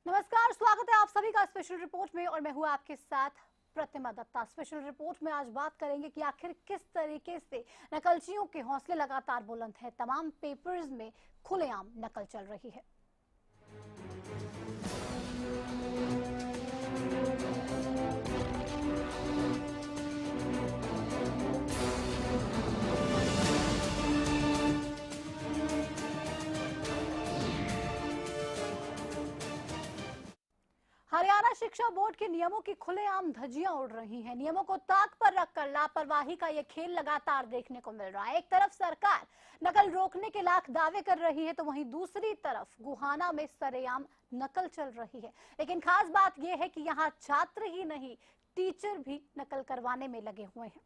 नमस्कार, स्वागत है आप सभी का स्पेशल रिपोर्ट में और मैं हूं आपके साथ प्रतिमा दत्ता। स्पेशल रिपोर्ट में आज बात करेंगे कि आखिर किस तरीके से नकलचियों के हौसले लगातार बुलंद है। तमाम पेपर्स में खुलेआम नकल चल रही है। हरियाणा शिक्षा बोर्ड के नियमों की खुलेआम धज्जियां उड़ रही हैं। नियमों को ताक पर रखकर लापरवाही का ये खेल लगातार देखने को मिल रहा है। एक तरफ सरकार नकल रोकने के लाख दावे कर रही है तो वहीं दूसरी तरफ गुहाना में सरेआम नकल चल रही है। लेकिन खास बात यह है कि यहाँ छात्र ही नहीं, टीचर भी नकल करवाने में लगे हुए हैं।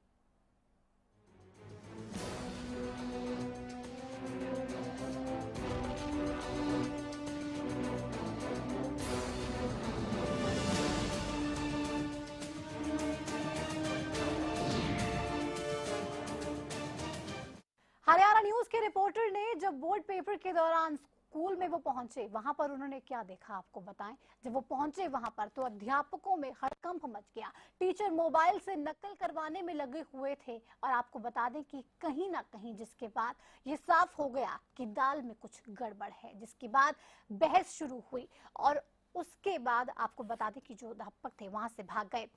हरियाणा न्यूज के रिपोर्टर ने जब बोर्ड पेपर के दौरान स्कूल में वो पहुंचे, वहां पर उन्होंने क्या देखा आपको बताएं। जब वो पहुंचे वहां पर तो अध्यापकों में हड़कंप मच गया। टीचर मोबाइल से नकल करवाने में लगे हुए थे और आपको बता दें कि कहीं ना कहीं जिसके बाद ये साफ हो गया कि दाल में कुछ गड़बड़ है, जिसके बाद बहस शुरू हुई और उसके बाद आपको बता दें कि जो अध्यापक थे वहां से भाग गए।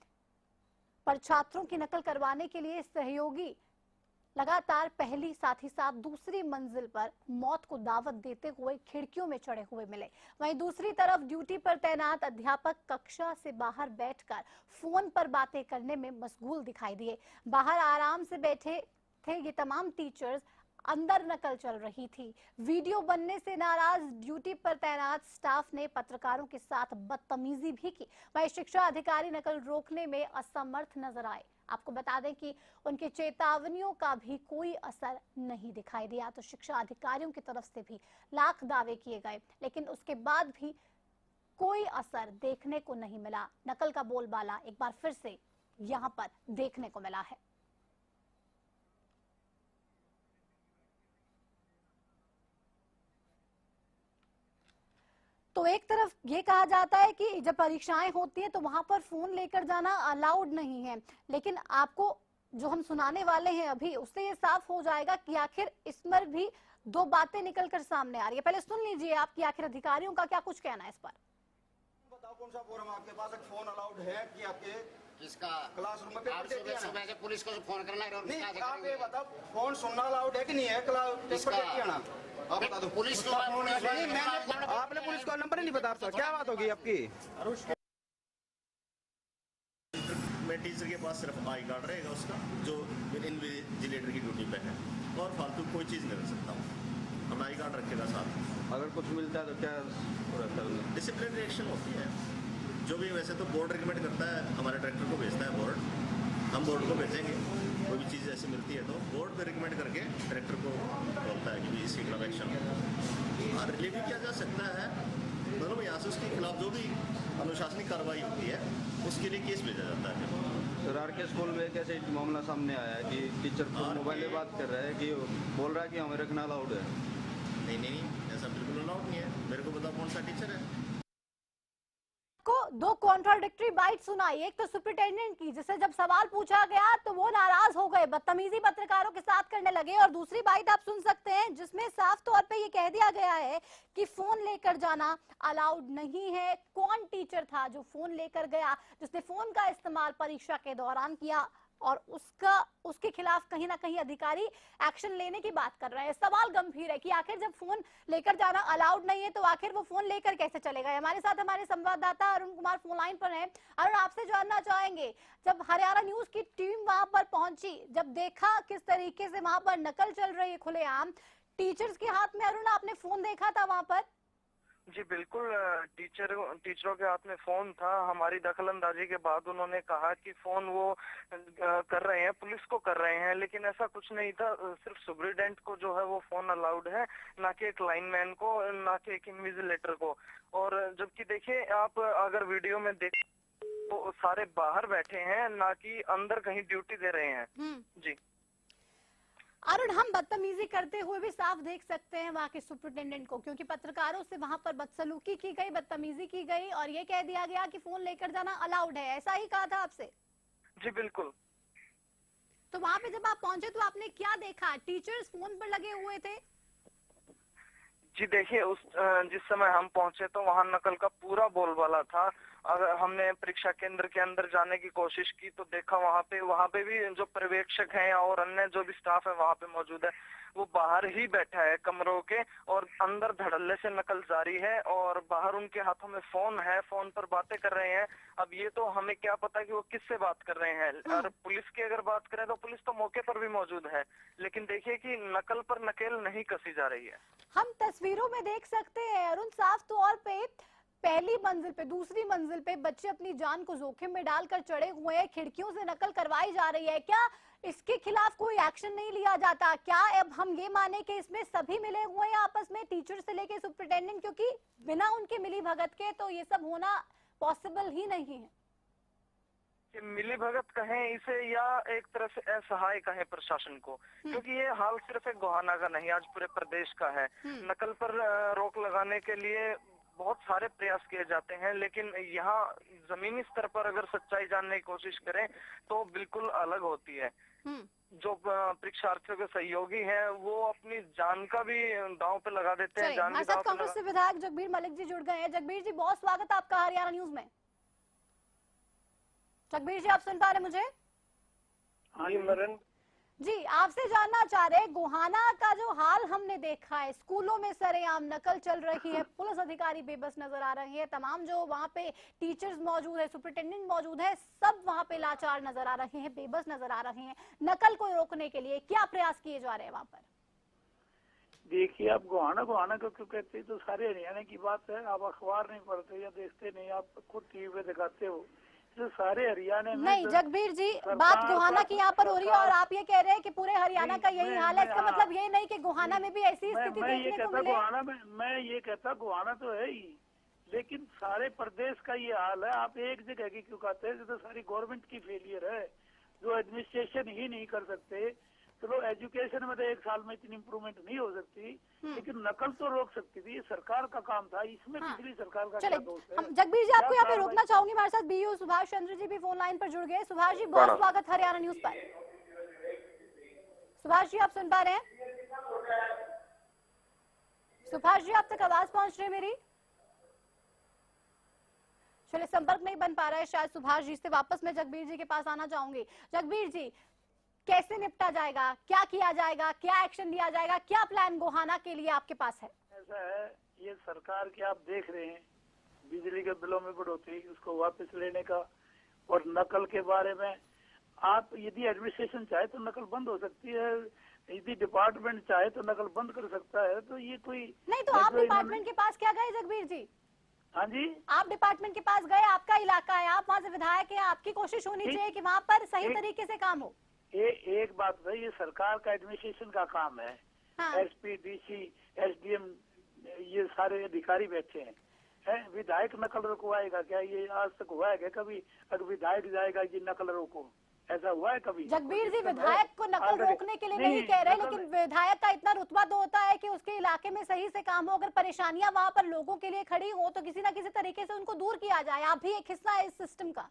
पर छात्रों की नकल करवाने के लिए सहयोगी लगातार पहली साथ ही साथ दूसरी मंजिल पर मौत को दावत देते हुए खिड़कियों में चढ़े हुए मिले। वहीं दूसरी तरफ ड्यूटी पर तैनात अध्यापक कक्षा से बाहर बैठकर फोन पर बातें करने में मशगूल दिखाई दिए। बाहर आराम से बैठे थे ये तमाम टीचर्स, अंदर नकल चल रही थी। वीडियो बनने से नाराज ड्यूटी पर तैनात स्टाफ ने पत्रकारों के साथ बदतमीजी भी की। वहीं शिक्षा अधिकारी नकल रोकने में असमर्थ नजर आए। आपको बता दें कि उनकी चेतावनियों का भी कोई असर नहीं दिखाई दिया। तो शिक्षा अधिकारियों की तरफ से भी लाख दावे किए गए, लेकिन उसके बाद भी कोई असर देखने को नहीं मिला। नकल का बोलबाला एक बार फिर से यहां पर देखने को मिला है। तो एक तरफ ये कहा जाता है कि जब परीक्षाएं होती हैं तो वहां पर फोन लेकर जाना अलाउड नहीं है, लेकिन आपको जो हम सुनाने वाले हैं अभी उससे ये साफ हो जाएगा कि आखिर इसमें भी दो बातें निकलकर सामने आ रही है। पहले सुन लीजिए आप कि आखिर अधिकारियों का क्या कुछ कहना है इस पर। बताओ कौन सा फोरम आपके पास एक फोन अलाउड है कि आपके किसका क्लासरूम में पेपर देते हैं? सुबह से पुलिस को फोन करना है और नहीं, आप ये बताओ फोन सुनना अलाउड है कि नहीं है? पेपर देते हैं ना, आप बता दो। पुलिस को नहीं, मैंने आपने पुलिस का नंबर ही नहीं बता रहा। क्या बात होगी आपकी? मैं टीचर के पास सिर्फ आई कार्ड रहेगा उसका, जो इन्विजिलेटर की ड्यूटी पे है, और फालतू कोई चीज़ नहीं रख सकता हूँ। हम आई कार्ड रखेगा साथ। अगर कुछ मिलता है तो क्या रहता है? डिसिप्लिनरी एक्शन होती है जो भी। वैसे तो बोर्ड रिकमेंड करता है, हमारे डायरेक्टर को भेजता है बोर्ड, हम बोर्ड को भेजेंगे। कोई भी चीज़ ऐसी मिलती है तो बोर्ड पे रिकमेंड करके डायरेक्टर को बोलता है कि इसके खिलाफ एक्शन हो। और रिलीव भी किया जा सकता है, मतलब यहाँ से उसके खिलाफ जो भी अनुशासनिक कार्रवाई होती है उसके लिए केस भेजा जाता है। सर, आर के स्कूल में एक ऐसे मामला सामने आया है कि टीचर मोबाइल में बात कर रहा है कि बोल रहा है कि हमें रखना अलाउड है। नहीं, ऐसा बिल्कुल अलाउड नहीं है। मेरे को बताओ कौन सा टीचर है? को दो कॉन्ट्राडिक्टरी बाइट सुनाई। एक तो सुपरिटेंडेंट की, जिससे जब सवाल पूछा गया तो वो नाराज हो गए, बदतमीजी पत्रकारों के साथ करने लगे। और दूसरी बाइट आप सुन सकते हैं जिसमें साफ तौर पे ये कह दिया गया है कि फोन लेकर जाना अलाउड नहीं है। कौन टीचर था जो फोन लेकर गया, जिसने फोन का इस्तेमाल परीक्षा के दौरान किया और उसके खिलाफ कहीं ना कहीं अधिकारी एक्शन लेने की बात कर रहे हैं। सवाल गंभीर है कि आखिर जब फोन लेकर जाना अलाउड नहीं है तो आखिर वो फोन लेकर कैसे चलेगा। हमारे साथ हमारे संवाददाता अरुण कुमार फोन लाइन पर हैं। अरुण, आपसे जानना चाहेंगे, जब हरियाणा न्यूज की टीम वहां पर पहुंची, जब देखा किस तरीके से वहां पर नकल चल रही है खुलेआम, टीचर्स के हाथ में अरुण आपने फोन देखा था वहाँ पर? जी बिल्कुल, टीचरों के हाथ में फोन था। हमारी दखलंदाजी के बाद उन्होंने कहा कि फोन वो कर रहे हैं, पुलिस को कर रहे हैं, लेकिन ऐसा कुछ नहीं था। सिर्फ सुपरिटेंडेंट को जो है वो फोन अलाउड है, ना कि एक लाइनमैन को, ना कि एक इन्विजिलेटर को। और जबकि देखिए, आप अगर वीडियो में देख तो सारे बाहर बैठे हैं, ना कि अंदर कहीं ड्यूटी दे रहे हैं। जी अरुण, हम बदतमीजी करते हुए भी साफ देख सकते हैं वहाँ के सुपरिटेंडेंट को, क्योंकि पत्रकारों से वहाँ पर बदसलूकी की गई, बदतमीजी की गई और ये कह दिया गया कि फोन लेकर जाना अलाउड है। ऐसा ही कहा था आपसे? जी बिल्कुल। तो वहाँ पे जब आप पहुंचे तो आपने क्या देखा? टीचर्स फोन पर लगे हुए थे? जी देखिए, जिस समय हम पहुंचे तो वहाँ नकल का पूरा बोलबाला था। अगर हमने परीक्षा केंद्र के अंदर जाने की कोशिश की तो देखा वहाँ पे भी जो पर्यवेक्षक हैं और अन्य जो भी स्टाफ है वहाँ पे मौजूद है, वो बाहर ही बैठा है कमरों के, और अंदर धड़ल्ले से नकल जारी है और बाहर उनके हाथों में फोन है, फोन पर बातें कर रहे हैं। अब ये तो हमें क्या पता कि वो किससे बात कर रहे हैं। और पुलिस की अगर बात करें तो पुलिस तो मौके पर भी मौजूद है, लेकिन देखिए कि नकल पर नकेल नहीं कसी जा रही है। हम तस्वीरों में देख सकते हैं अरुण, साफ तौर पे पहली मंजिल पे, दूसरी मंजिल पे बच्चे अपनी जान को जोखिम में डालकर चढ़े हुए हैं, खिड़कियों से नकल करवाई जा रही है। क्या इसके खिलाफ कोई एक्शन नहीं लिया जाता? क्या अब हम ये माने कि इसमें सभी मिले हुए हैं आपस में, टीचर से लेके सुपरिटेंडेंट? क्योंकि बिना उनके मिली भगत के तो ये सब होना पॉसिबल ही नहीं है। मिली भगत कहें इसे या एक तरह से असहाय कहें प्रशासन को, क्योंकि ये हाल सिर्फ एक गोहाना का नहीं, आज पूरे प्रदेश का है। नकल पर रोक लगाने के लिए बहुत सारे प्रयास किए जाते हैं, लेकिन यहाँ जमीनी स्तर पर अगर सच्चाई जानने की कोशिश करें तो बिल्कुल अलग होती है। जो परीक्षार्थियों के सहयोगी हैं वो अपनी जान का भी दांव पे लगा देते हैं। हमारे साथ कांग्रेस से विधायक जगबीर मलिक जी जुड़ गए हैं। जगबीर जी, बहुत स्वागत है आपका हरियाणा न्यूज में। जगबीर जी, आप सुन पा रहे मुझे? हाँ जी मरन जी, आपसे जानना चाह रहे, गोहाना का जो हाल हमने देखा है, स्कूलों में सरेआम नकल चल रही है, पुलिस अधिकारी बेबस नजर आ रहे हैं, तमाम जो वहाँ पे टीचर्स मौजूद है, सुपरिटेंडेंट मौजूद है, सब वहाँ पे लाचार नजर आ रहे हैं, बेबस नजर आ रहे हैं। नकल को रोकने के लिए क्या प्रयास किए जा रहे हैं वहाँ पर? देखिए, आप गोहाना को क्यों कहते हैं? तो सारे हरियाणा की बात है। आप अखबार नहीं पढ़ते या देखते नहीं, आप खुद टीवी पे दिखाते हो। तो सारे हरियाणा में नहीं जगबीर जी, बात गोहाना की यहाँ पर हो रही है और आप ये कह रहे हैं कि पूरे हरियाणा का यही हाल है। इसका मतलब ये नहीं कि गोहाना में भी ऐसी स्थिति देखने को मिले। गोहाना में मैं ये कहता, गोहाना तो है ही, लेकिन सारे प्रदेश का ये हाल है। आप एक जगह की क्यों कहते हैं? तो सारी गवर्नमेंट की फेलियर है, जो एडमिनिस्ट्रेशन ही नहीं कर सकते। चलो, एजुकेशन में तो एक साल में इतनी इम्प्रूवमेंट नहीं हो सकती, लेकिन नकल तो रोक सकती थी। ये सरकार का काम था, इसमें पिछली सरकार का क्या दोष है? जगबीर जी, आपको यहाँ पे रोकना चाहूंगी। हमारे साथ बीयू सुभाष चंद्र जी भी फोन लाइन पर जुड़ गए। सुभाष जी, बहुत स्वागत हरियाणा न्यूज पर। सुभाष जी, आप सुन पा रहे हैं? सुभाष जी, आप तक आवाज पहुंच रही है मेरी? चलिए, संपर्क नहीं बन पा रहा है शायद सुभाष जी से। वापस मैं जगबीर जी के पास आना चाहूंगी। जगबीर जी, कैसे निपटा जाएगा, क्या किया जाएगा, क्या एक्शन लिया जाएगा, क्या प्लान गोहाना के लिए आपके पास है? ऐसा है, ये सरकार की आप देख रहे हैं, बिजली के बिलों में बढ़ोतरी, उसको वापस लेने का, और नकल के बारे में आप यदि एडमिनिस्ट्रेशन चाहे तो नकल बंद हो सकती है, यदि डिपार्टमेंट चाहे तो नकल बंद कर सकता है। तो ये कोई नहीं, तो आप डिपार्टमेंट के पास क्या गए जगबीर जी? हाँ जी, आप डिपार्टमेंट के पास गए, आपका इलाका है, आप वहाँ से विधायक है, आपकी कोशिश होनी चाहिए कि वहाँ पर सही तरीके से काम हो। एक बात है, ये सरकार का एडमिनिस्ट्रेशन का काम है। हाँ। एसपी, डीसी, एसडीएम, ये सारे अधिकारी बैठे हैं। विधायक नकल रुकवाएगा क्या? ये आज तक हुआ है क्या कभी? अगर विधायक जाएगा ये नकल रोको, ऐसा हुआ है कभी? जगबीर जी, विधायक को नकल रोकने के लिए नहीं कह रहे, लेकिन विधायक का इतना रुतबा तो होता है कि उसके इलाके में सही से काम हो। अगर परेशानियां वहाँ पर लोगों के लिए खड़ी हो तो किसी न किसी तरीके से उनको दूर किया जाए। आप भी एक हिस्सा है इस सिस्टम का।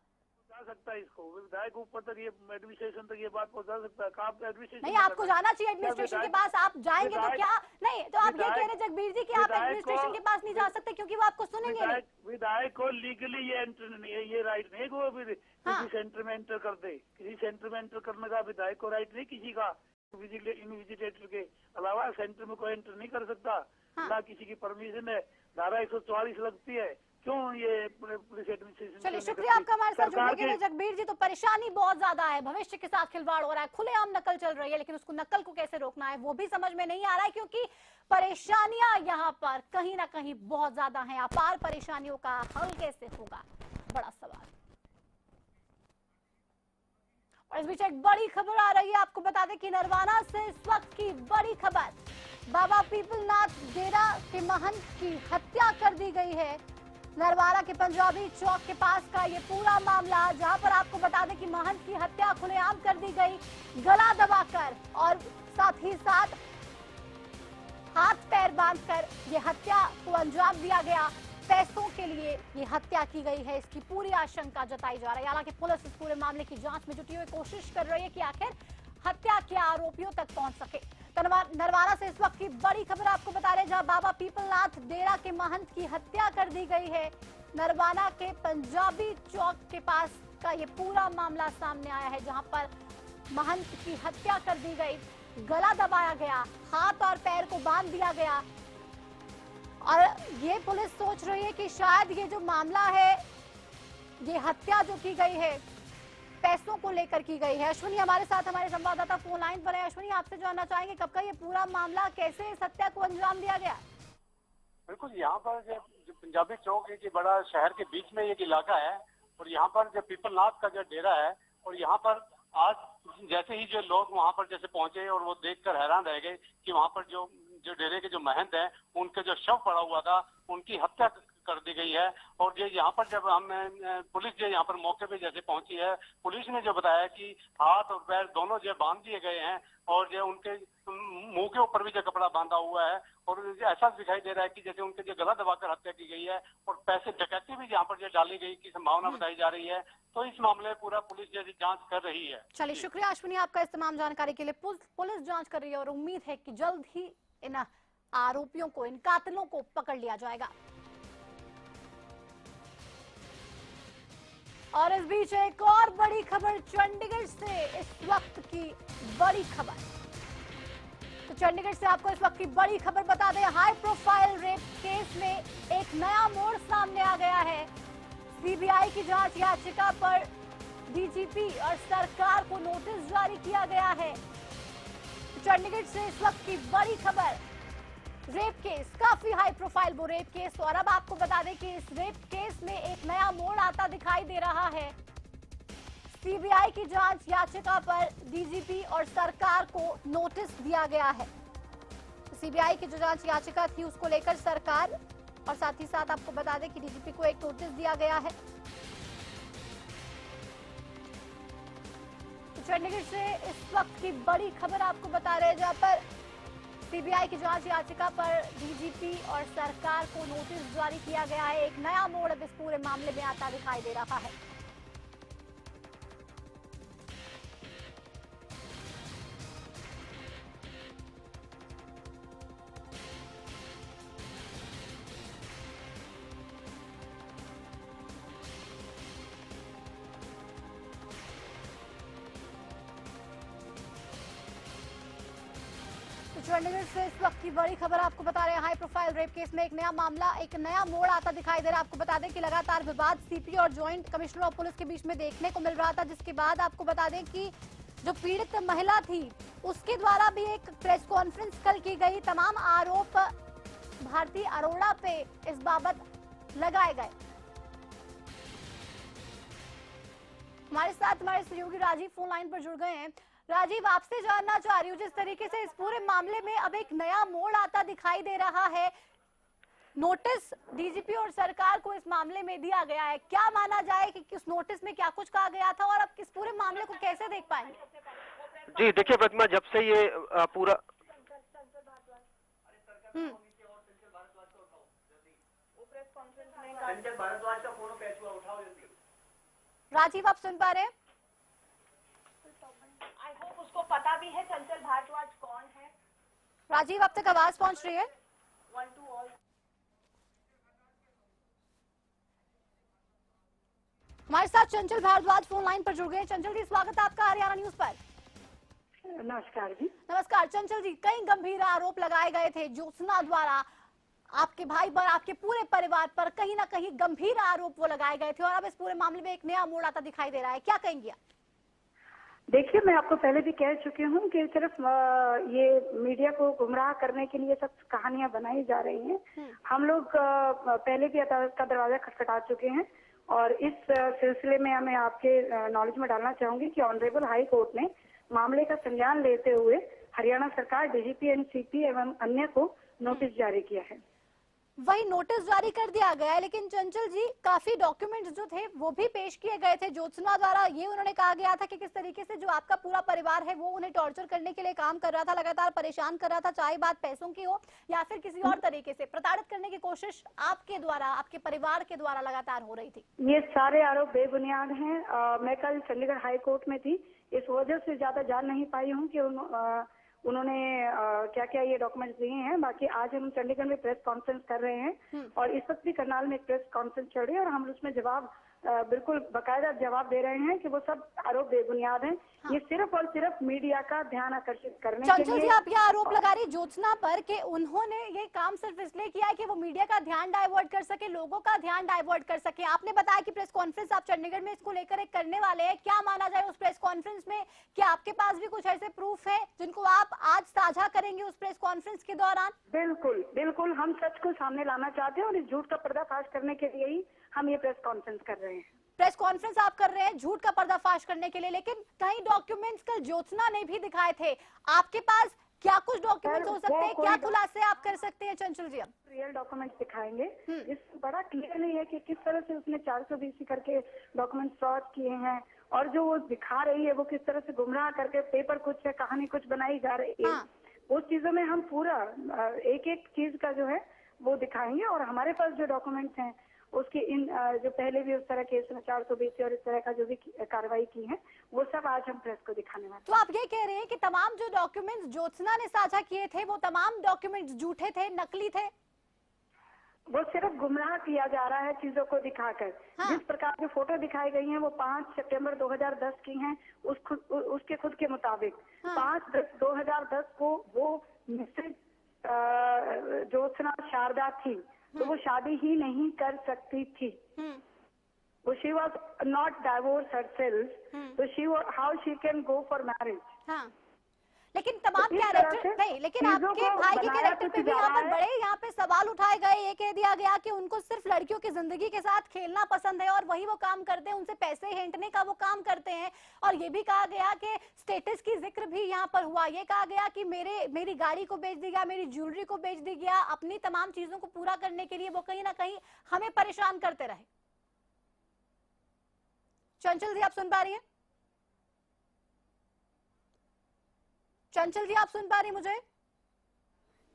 सकता है इसको विधायक ऊपर तक, ये एडमिनिस्ट्रेशन तक ये बात पहुंचा सकता है। आप एडमिनिस्ट्रेशन नहीं, आपको जाना चाहिए एडमिनिस्ट्रेशन के पास। आप जाएंगे तो क्या नहीं, तो आप ये कह रहे जगबीर जी कि आप एडमिनिस्ट्रेशन के पास नहीं जा सकते क्योंकि वो आपको सुनेंगे नहीं। विधायक को लीगली ये एंटर नहीं है, ये राइट नहीं है कि वो किसी सेंटर में एंटर कर दे। किसी सेंटर में एंटर करने का विधायक को राइट नहीं किसी का। इन्विजिलेटर के अलावा सेंटर में कोई एंटर नहीं कर सकता, ना किसी की परमिशन है। धारा 144 लगती है, क्यों ये पुलिस एडमिनिस्ट्रेशन। चलिए शुक्रिया आपका हमारे साथ जुड़ने के लिए जगबीर जी। तो परेशानी बहुत ज्यादा है, भविष्य के साथ खिलवाड़ हो रहा है, खुलेआम नकल चल रही है, लेकिन उसको नकल को कैसे रोकना है वो भी समझ में नहीं आ रहा है, क्योंकि परेशानियां यहाँ पर कहीं ना कहीं बहुत ज्यादा हैं। अपार परेशानियों का हल कैसे होगा, बड़ा सवाल। और इस बीच एक बड़ी खबर आ रही है, आपको बता दें कि नरवाना से इस वक्त की बड़ी खबर, बाबा पीपलनाथ डेरा के महंत की हत्या कर दी गई है। नरवाना के पंजाबी चौक के पास का ये पूरा मामला, जहां पर आपको बता दें कि महंत की हत्या खुलेआम कर दी गई, गला दबाकर और साथ ही साथ हाथ पैर बांधकर ये हत्या को अंजाम दिया गया। पैसों के लिए ये हत्या की गई है, इसकी पूरी आशंका जताई जा रही है। हालांकि पुलिस इस पूरे मामले की जांच में जुटी हुई कोशिश कर रही है कि आखिर हत्या के आरोपियों तक पहुंच सके। नरवाना से इस वक्त की बड़ी खबर आपको बता रहे हैं, जहां बाबा पीपलनाथ डेरा के महंत की हत्या कर दी गई है। नरवाना के पंजाबी चौक के पास का ये पूरा मामला सामने आया है, जहां पर महंत की हत्या कर दी गई, गला दबाया गया, हाथ और पैर को बांध दिया गया। और ये पुलिस सोच रही है कि शायद ये जो मामला है, ये हत्या जो की गई है पैसों को लेकर की गई है। अश्विनी हमारे साथ, हमारे संवाददाता फोन लाइन पर है। अश्विनी, आपसे जानना चाहेंगे कब का ये पूरा मामला, कैसे इस हत्या को अंजाम दिया गया? बिल्कुल, यहाँ पर जो पंजाबी चौक है कि बड़ा शहर के बीच में एक इलाका है, और यहाँ पर जो पीपलनाथ का जो डेरा है, और यहाँ पर आज जैसे ही जो लोग वहाँ पर जैसे पहुंचे और वो देखकर हैरान रह गए कि वहाँ पर जो डेरे के जो महंत हैं उनके जो शव पड़ा हुआ था, उनकी हत्या कर दी गई है। और ये यहाँ पर जब हम पुलिस जो यहाँ पर मौके पे जैसे पहुंची है, पुलिस ने जो बताया कि हाथ और पैर दोनों जो बांध दिए गए हैं, और जो उनके मुंह के ऊपर भी जो कपड़ा बांधा हुआ है, और ऐसा दिखाई दे रहा है कि जैसे उनके जो गला दबाकर हत्या की गई है, और पैसे डकैती भी यहाँ पर जो डाली गई की संभावना बताई जा रही है। तो इस मामले में पूरा पुलिस जैसी जांच कर रही है। चलिए शुक्रिया अश्विनी आपका इस तमाम जानकारी के लिए। पुलिस जांच कर रही है और उम्मीद है कि जल्द ही इन आरोपियों को, इन कातिलों को पकड़ लिया जाएगा। और इस बीच एक और बड़ी खबर चंडीगढ़ से, इस वक्त की बड़ी खबर। तो चंडीगढ़ से आपको इस वक्त की बड़ी खबर बता दें, हाई प्रोफाइल रेप केस में एक नया मोड़ सामने आ गया है। सीबीआई की जांच याचिका पर डीजीपी और सरकार को नोटिस जारी किया गया है। चंडीगढ़ से इस वक्त की बड़ी खबर, रेप केस, काफी हाई प्रोफाइल वो रेप केस। और अब आपको बता दें कि इस रेप केस में एक नया मोड़ आता दिखाई दे रहा है। सीबीआई की जांच याचिका पर डीजीपी और सरकार को नोटिस दिया गया है। सीबीआई की जो जांच याचिका थी उसको लेकर सरकार और साथ ही साथ आपको बता दें कि डीजीपी को एक नोटिस दिया गया है। तो चंडीगढ़ से इस वक्त की बड़ी खबर आपको बता रहे हैं, जहां पर सीबीआई की जांच याचिका पर डीजीपी और सरकार को नोटिस जारी किया गया है। एक नया मोड़ अब इस पूरे मामले में आता दिखाई दे रहा है। चंडीगढ़ से इस वक्त की बड़ी खबर आपको बता रहे हैं, हाई प्रोफाइल रेप केस में एक नया मामला, एक नया मोड़ आता दिखाई दे रहा है। आपको बता दें कि लगातार विवाद सीपी और जॉइंट कमिश्नर ऑफ पुलिस के बीच में देखने को मिल रहा था, जिसके बाद आपको बता दें कि जो पीड़ित महिला थी उसके द्वारा भी एक प्रेस कॉन्फ्रेंस कल की गई। तमाम आरोप भारती अरोड़ा पे इस बाबत लगाए गए। हमारे साथ हमारे सहयोगी राजीव फोन लाइन पर जुड़ गए हैं। राजीव, आपसे जानना चाह रही हूँ, जिस तरीके से इस पूरे मामले में अब एक नया मोड़ आता दिखाई दे रहा है, नोटिस डीजीपी और सरकार को इस मामले में दिया गया है, क्या माना जाए कि उस नोटिस में क्या कुछ कहा गया था और अब इस पूरे मामले को कैसे देख पाएंगे? जी देखिए प्रतिमा, जब से ये पूरा राजीव, आप सुन पा रहे हैं? आई होप उसको पता भी है चंचल भारद्वाज कौन है। राजीव, अब तक आवाज पहुंच रही है? 1 to all। हमारे साथ चंचल भारद्वाज फोन लाइन पर जुड़ गए। चंचल जी, स्वागत है आपका हरियाणा न्यूज पर। नमस्कार जी। नमस्कार चंचल जी, कई गंभीर आरोप लगाए गए थे ज्योत्सना द्वारा आपके भाई पर, आपके पूरे परिवार पर कहीं ना कहीं गंभीर आरोप वो लगाए गए थे और अब इस पूरे मामले में एक नया मोड़ आता दिखाई दे रहा है, क्या कहेंगे आप? देखिए, मैं आपको पहले भी कह चुकी हूँ कि सिर्फ ये मीडिया को गुमराह करने के लिए सब कहानियां बनाई जा रही हैं। हम लोग पहले भी अदालत का दरवाजा खटखटा चुके हैं और इस सिलसिले में मैं आपके नॉलेज में डालना चाहूंगी कि ऑनरेबल हाई कोर्ट ने मामले का संज्ञान लेते हुए हरियाणा सरकार, डीजीपी एंड सीपी एवं अन्य को नोटिस जारी किया है। वही नोटिस जारी कर दिया गया है, लेकिन चंचल जी काफी डॉक्यूमेंट्स जो थे वो भी पेश किए गए थे ज्योत्सना द्वारा। ये उन्होंने कहा गया था कि किस तरीके से जो आपका पूरा परिवार है वो उन्हें टॉर्चर करने के लिए काम कर रहा था, लगातार परेशान कर रहा था, चाहे बात पैसों की हो या फिर किसी और तरीके से प्रताड़ित करने की कोशिश आपके द्वारा, आपके परिवार के द्वारा लगातार हो रही थी। ये सारे आरोप बेबुनियाद हैं। मैं कल चंडीगढ़ हाई कोर्ट में थी, इस वजह से ज्यादा जान नहीं पाई हूँ कि उन्होंने क्या क्या ये डॉक्यूमेंट्स दिए हैं। बाकी आज हम चंडीगढ़ में प्रेस कॉन्फ्रेंस कर रहे हैं और इस वक्त भी करनाल में एक प्रेस कॉन्फ्रेंस चल रही है और हम उसमें जवाब बिल्कुल बाकायदा जवाब दे रहे हैं कि वो सब आरोप बेबुनियाद हैं। हाँ। ये सिर्फ और सिर्फ मीडिया का ध्यान आकर्षित करने के लिए। जी, आप यह आरोप लगा रही ज्योत्सना पर कि उन्होंने ये काम सिर्फ इसलिए किया है कि वो मीडिया का ध्यान डाइवर्ट कर सके, लोगों का ध्यान डाइवर्ट कर सके। आपने बताया कि प्रेस कॉन्फ्रेंस आप चंडीगढ़ में इसको लेकर एक करने वाले हैं, क्या माना जाए उस प्रेस कॉन्फ्रेंस में? क्या आपके पास भी कुछ ऐसे प्रूफ है जिनको आप आज साझा करेंगे उस प्रेस कॉन्फ्रेंस के दौरान? बिल्कुल बिल्कुल, हम सच को सामने लाना चाहते हैं और इस झूठ का पर्दाफाश करने के लिए ही हम ये प्रेस कॉन्फ्रेंस कर रहे हैं। प्रेस कॉन्फ्रेंस आप कर रहे हैं झूठ का पर्दाफाश करने के लिए, लेकिन कई डॉक्यूमेंट्स कल ज्योत्सना ने भी दिखाए थे। आपके पास क्या कुछ डॉक्यूमेंट्स हो सकते हैं, क्या खुलासे आप कर सकते हैं चंचल जी? अब रियल डॉक्यूमेंट्स दिखाएंगे। इस बड़ा क्लियर नहीं है कि किस तरह से उसने 420 करके डॉक्यूमेंट्स फ्रॉड किए हैं और जो वो दिखा रही है वो किस तरह से गुमराह करके पेपर कुछ है, कहानी कुछ बनाई जा रही है। उस चीजों में हम पूरा एक एक चीज का जो है वो दिखाएंगे और हमारे पास जो डॉक्यूमेंट्स हैं उसके इन जो पहले भी उस तरह केस में 420 और इस तरह का जो भी कार्रवाई की है वो सब आज हम प्रेस को दिखाने वाले। तो आप ये कह रहे हैं कि तमाम जो डॉक्यूमेंट्स ज्योत्सना ने साझा किए थे वो तमाम डॉक्यूमेंट्स झूठे थे, नकली थे? वो सिर्फ गुमराह किया जा रहा है चीजों को दिखाकर। हाँ। जिस प्रकार की फोटो दिखाई गई हैं वो 5 सितंबर 2010 की हैं उसके खुद के मुताबिक। हाँ। 5/10/2010 को वो मिसेज ज्योत्सना शारदा थी, तो वो शादी ही नहीं कर सकती थी। वो she was not divorce herself, तो how she can go for marriage. हाँ। लेकिन तमाम कैरेक्टर नहीं, लेकिन आपके भाई के कैरेक्टर पे भी यहाँ पर बड़े यहाँ पे सवाल उठाए गए। ये कह दिया गया कि उनको सिर्फ लड़कियों की जिंदगी के साथ खेलना पसंद है और वही वो काम करते हैं, उनसे पैसे हेंटने का वो काम करते हैं। और ये भी कहा गया कि स्टेटस की जिक्र भी यहाँ पर हुआ। ये कहा गया कि मेरी गाड़ी को बेच दी गया, मेरी ज्वेलरी को बेच दी गया, अपनी तमाम चीजों को पूरा करने के लिए वो कहीं ना कहीं हमें परेशान करते रहे। चंचल जी, आप सुन पा रही हैं? चंचल जी, आप सुन पा रही मुझे?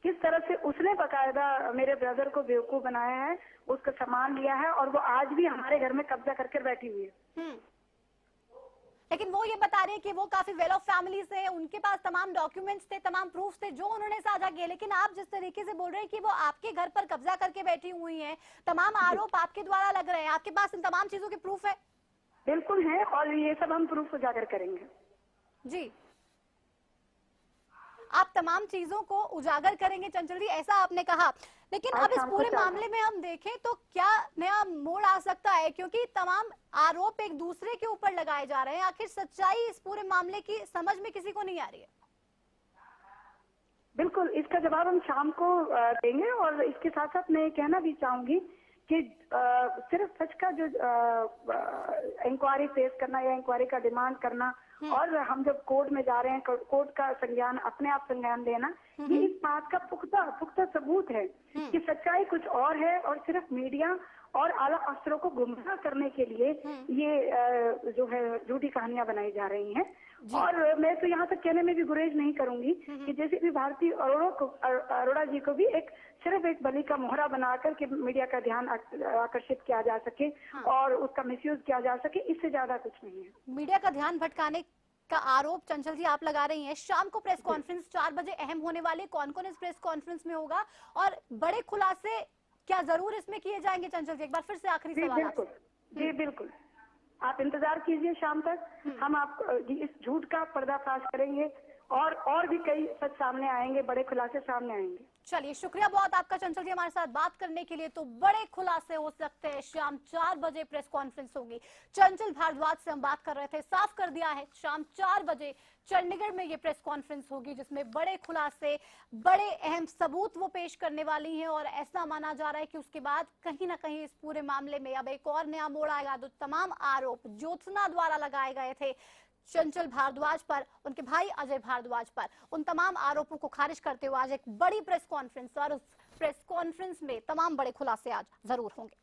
किस तरह से उसने बकायदा मेरे ब्रदर को बेवकूफ बनाया है, उसका सामान लिया है और वो आज भी हमारे घर में कब्जा करके बैठी हुई है। लेकिन वो ये बता रहे हैं कि वो काफी वेल ऑफ फैमिली से, उनके पास तमाम डॉक्यूमेंट्स थे, तमाम प्रूफ थे जो उन्होंने साझा किए। लेकिन आप जिस तरीके से बोल रहे हैं कि वो आपके घर पर कब्जा करके बैठी हुई हैं, तमाम आरोप आपके द्वारा लग रहे हैं, आपके पास इन तमाम चीजों के प्रूफ है? बिल्कुल है और ये सब हम प्रूफ उजागर करेंगे। जी, आप तमाम चीजों को उजागर करेंगे चंचल जी, ऐसा आपने कहा। लेकिन अब इस पूरे मामले में हम देखें तो क्या नया मोड़ आ सकता है, क्योंकि तमाम आरोप एक दूसरे के ऊपर लगाए जा रहे हैं। आखिर सच्चाई इस पूरे मामले की समझ में किसी को नहीं आ रही है। बिल्कुल, इसका जवाब हम शाम को देंगे और इसके साथ साथ मैं कहना भी चाहूंगी कि सिर्फ सच का जो इंक्वायरी फेस करना या इंक्वायरी का डिमांड करना और हम जब कोर्ट में जा रहे हैं कोर्ट का संज्ञान अपने आप संज्ञान लेना, ये इस बात का पुख्ता सबूत है कि सच्चाई कुछ और है और सिर्फ मीडिया और आला अफसरों को गुमराह करने के लिए ये जो है झूठी कहानियां बनाई जा रही हैं। और मैं तो यहाँ तक कहने में भी गुरेज नहीं करूंगी कि जैसे भी भारती अरोड़ा जी को भी सिर्फ एक बलि का मोहरा बनाकर के मीडिया का ध्यान आकर्षित किया जा सके और उसका मिसयूज किया जा सके, इससे ज्यादा कुछ नहीं है। मीडिया का ध्यान भटकाने का आरोप चंचल जी आप लगा रही हैं। शाम को प्रेस कॉन्फ्रेंस 4 बजे अहम होने वाली, कौन कौन इस प्रेस कॉन्फ्रेंस में होगा और बड़े खुलासे क्या जरूर इसमें किए जाएंगे? चंचल जी, एक बार फिर से आखिरी सवाल। बिल्कुल जी, बिल्कुल, आप इंतजार कीजिए शाम तक, हम आपको इस झूठ का पर्दाफाश करेंगे और भी कई सच सामने आएंगे, बड़े खुलासे सामने आएंगे। चलिए, शुक्रिया बहुत आपका चंचल जी हमारे साथ बात करने के लिए। तो बड़े खुलासे हो सकते हैं, शाम 4 बजे प्रेस कॉन्फ्रेंस होगी। चंचल भारद्वाज से हम बात कर रहे थे, साफ कर दिया है शाम 4 बजे चंडीगढ़ में ये प्रेस कॉन्फ्रेंस होगी, जिसमें बड़े खुलासे, बड़े अहम सबूत वो पेश करने वाली हैं। और ऐसा माना जा रहा है कि उसके बाद कहीं ना कहीं इस पूरे मामले में अब एक और नया मोड़ आएगा। तो तमाम आरोप ज्योत्सना द्वारा लगाए गए थे चंचल भारद्वाज पर, उनके भाई अजय भारद्वाज पर, उन तमाम आरोपों को खारिज करते हुए आज एक बड़ी प्रेस कॉन्फ्रेंस, और उस प्रेस कॉन्फ्रेंस में तमाम बड़े खुलासे आज जरूर होंगे।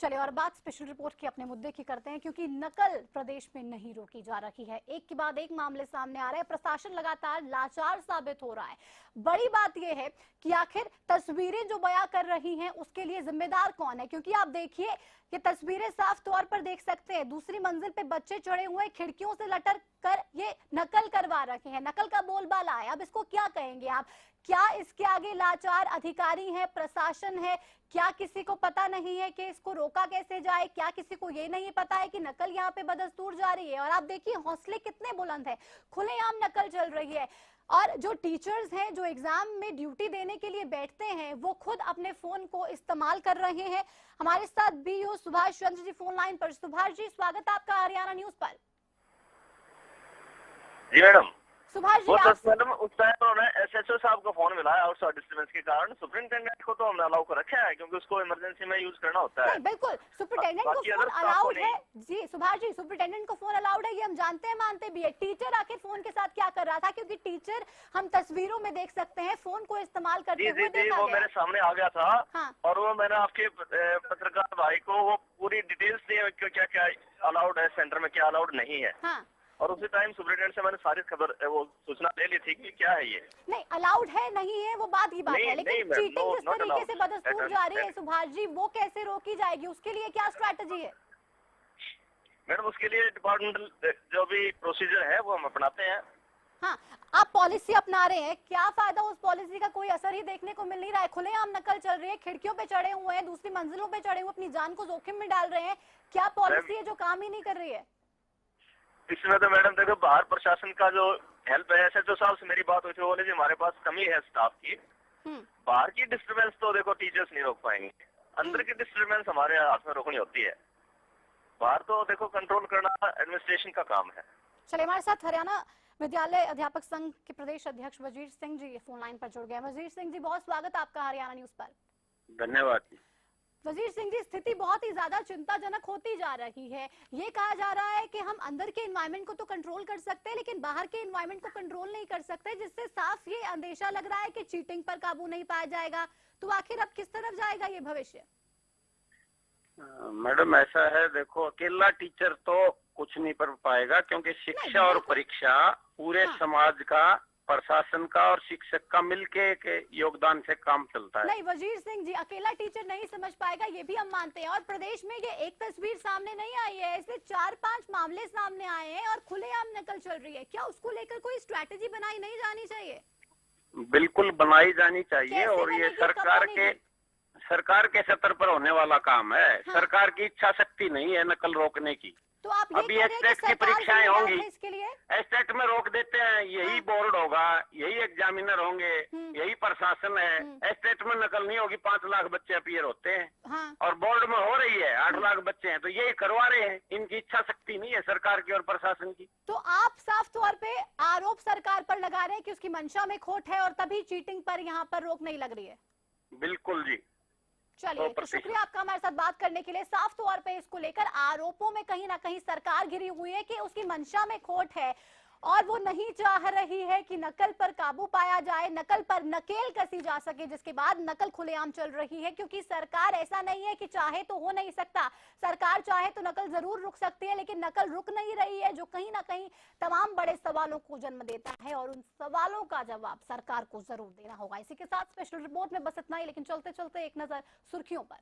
चलिए, और बात स्पेशल रिपोर्ट की अपने मुद्दे की करते हैं, क्योंकि नकल प्रदेश में नहीं रोकी जा रही है। एक के बाद एक मामले सामने आ रहे हैं, प्रशासन लगातार लाचार साबित हो रहा है। बड़ी बात यह है कि आखिर तस्वीरें जो बयां कर रही हैं उसके लिए जिम्मेदार कौन है, क्योंकि आप देखिए ये तस्वीरें साफ तौर पर देख सकते हैं, दूसरी मंजिल पे बच्चे चढ़े हुए खिड़कियों से लटक कर ये नकल करवा रखे हैं। नकल का बोलबाला है, अब इसको क्या कहेंगे आप? क्या इसके आगे लाचार अधिकारी है, प्रशासन है? क्या किसी को पता नहीं है कि इसको रोका कैसे जाए? क्या किसी को ये नहीं पता है कि नकल यहाँ पे बदस्तूर जारी है? और आप देखिए हौसले कितने बुलंद हैं, खुलेआम नकल चल रही है। और जो टीचर्स हैं, जो एग्जाम में ड्यूटी देने के लिए बैठते हैं, वो खुद अपने फोन को इस्तेमाल कर रहे हैं। हमारे साथ BO Subhash Chandra ji phone line पर। सुभाष जी, स्वागत है आपका हरियाणा न्यूज पर। जी मैडम। सुभाष जी, मैडम उस टाइम उन्होंने एसएचओ साहब को फोन मिला आउटसाइड डिस्टर्बेंस के कारण। सुपरिटेंडेंट को तो हमने अलाउ कर रखा है, क्योंकि उसको इमरजेंसी में यूज करना होता है। बिल्कुल, सुपरिटेंडेंट को फोन अलाउड है जी। सुभाष जी, सुपरिटेंडेंट को फोन अलाउड है, ये हम जानते हैं, मानते भी है। टीचर आखिर फोन के साथ क्या कर रहा था? क्योंकि टीचर हम तस्वीरों में देख सकते हैं फोन को इस्तेमाल करते हुए देखा वो मेरे सामने आ गया था। हाँ। और वो मैंने आपके पत्रकार भाई को वो पूरी डिटेल्स दी, क्या क्या अलाउड है सेंटर में, क्या अलाउड नहीं है। हाँ। और उसी टाइम सुपरिटेंडेंट से मैंने सारी खबर वो सूचना ले ली थी कि क्या है ये। नहीं, अलाउड है नहीं है वो बात ही बात है, लेकिन चीटिंग जिस तरीके से बदस्तूर जारी है सुभाष जी, वो कैसे रोकी जाएगी? उसके लिए क्या स्ट्रैटेजी है? मैडम उसके लिए डिपार्टमेंटल जो भी प्रोसीजर है वो हम अपनाते हैं। हाँ, आप पॉलिसी अपना रहे हैं, क्या फायदा? उस पॉलिसी का कोई असर ही देखने को मिल नहीं रहा है। खुलेआम नकल चल रही है, खिड़कियों पे चढ़े हुए हैं, दूसरी मंजिलों पे चढ़े हुए अपनी जान को जोखिम में डाल रहे हैं। क्या पॉलिसी है जो काम ही नहीं कर रही है? इसमें तो मैडम देखो, बाहर प्रशासन का जो हेल्प है, एसएचओ साहब से मेरी बात हुई थी, बोले जी हमारे पास कमी है स्टाफ की। बाहर की डिस्टर्बेंस तो देखो टीचर्स नहीं रोक पाएंगे, अंदर की डिस्टर्बेंस हमारे हाथ में रोकनी होती है। बाहर तो देखो कंट्रोल करना एडमिनिस्ट्रेशन का काम है। चलिए, हमारे साथ हरियाणा विद्यालय अध्यापक संघ के प्रदेश अध्यक्ष वजीर सिंह जी फोन लाइन पर जुड़ गए। वजीर सिंह जी, बहुत स्वागत है आपका हरियाणा न्यूज पर। धन्यवाद। वजीर सिंह जी, स्थिति बहुत ही ज्यादा चिंताजनक होती जा रही है। ये कहा जा रहा है कि हम अंदर के एनवायरनमेंट को तो कंट्रोल कर सकते हैं, लेकिन बाहर के एनवायरनमेंट को कंट्रोल नहीं कर सकते, जिससे साफ ये अंदेशा लग रहा है कि चीटिंग पर काबू नहीं पाया जाएगा। तो आखिर अब किस तरफ जाएगा ये भविष्य? मैडम ऐसा है, देखो अकेला टीचर तो कुछ नहीं कर पाएगा, क्योंकि शिक्षा और परीक्षा पूरे समाज का, प्रशासन का और शिक्षक का मिलके के योगदान से काम चलता है। नहीं वजीर सिंह जी, अकेला टीचर नहीं समझ पाएगा, ये भी हम मानते हैं। और प्रदेश में ये एक तस्वीर सामने नहीं आई है, ऐसे 4-5 मामले सामने आए हैं और खुलेआम नकल चल रही है। क्या उसको लेकर कोई स्ट्रैटेजी बनाई नहीं जानी चाहिए? बिल्कुल बनाई जानी चाहिए, और ये सरकार के स्तर पर होने वाला काम है। हाँ। सरकार की इच्छा शक्ति नहीं है नकल रोकने की। तो आप ये अभी एस्टेट की परीक्षाएं होंगी, इसके लिए एस्टेट में रोक देते हैं, यही बोर्ड होगा, यही एग्जामिनर होंगे, यही प्रशासन है। एस्टेट में नकल नहीं होगी, 5 लाख बच्चे अपीयर होते हैं। हाँ। और बोर्ड में हो रही है, 8 लाख बच्चे हैं, तो यही करवा रहे हैं। इनकी इच्छा शक्ति नहीं है सरकार की और प्रशासन की। तो आप साफ तौर पे आरोप सरकार पर लगा रहे हैं कि उसकी मंशा में खोट है और तभी चीटिंग पर यहाँ पर रोक नहीं लग रही है? बिल्कुल जी। चलिए, तो शुक्रिया आपका हमारे साथ बात करने के लिए। साफ तौर पे इसको लेकर आरोपों में कहीं ना कहीं सरकार घिरी हुई है कि उसकी मंशा में खोट है और वो नहीं चाह रही है कि नकल पर काबू पाया जाए, नकल पर नकेल कसी जा सके, जिसके बाद नकल खुलेआम चल रही है। क्योंकि सरकार ऐसा नहीं है कि चाहे तो हो नहीं सकता, सरकार चाहे तो नकल जरूर रुक सकती है, लेकिन नकल रुक नहीं रही है, जो कहीं ना कहीं तमाम बड़े सवालों को जन्म देता है और उन सवालों का जवाब सरकार को जरूर देना होगा। इसी के साथ स्पेशल रिपोर्ट में बस इतना ही, लेकिन चलते चलते एक नजर सुर्खियों पर।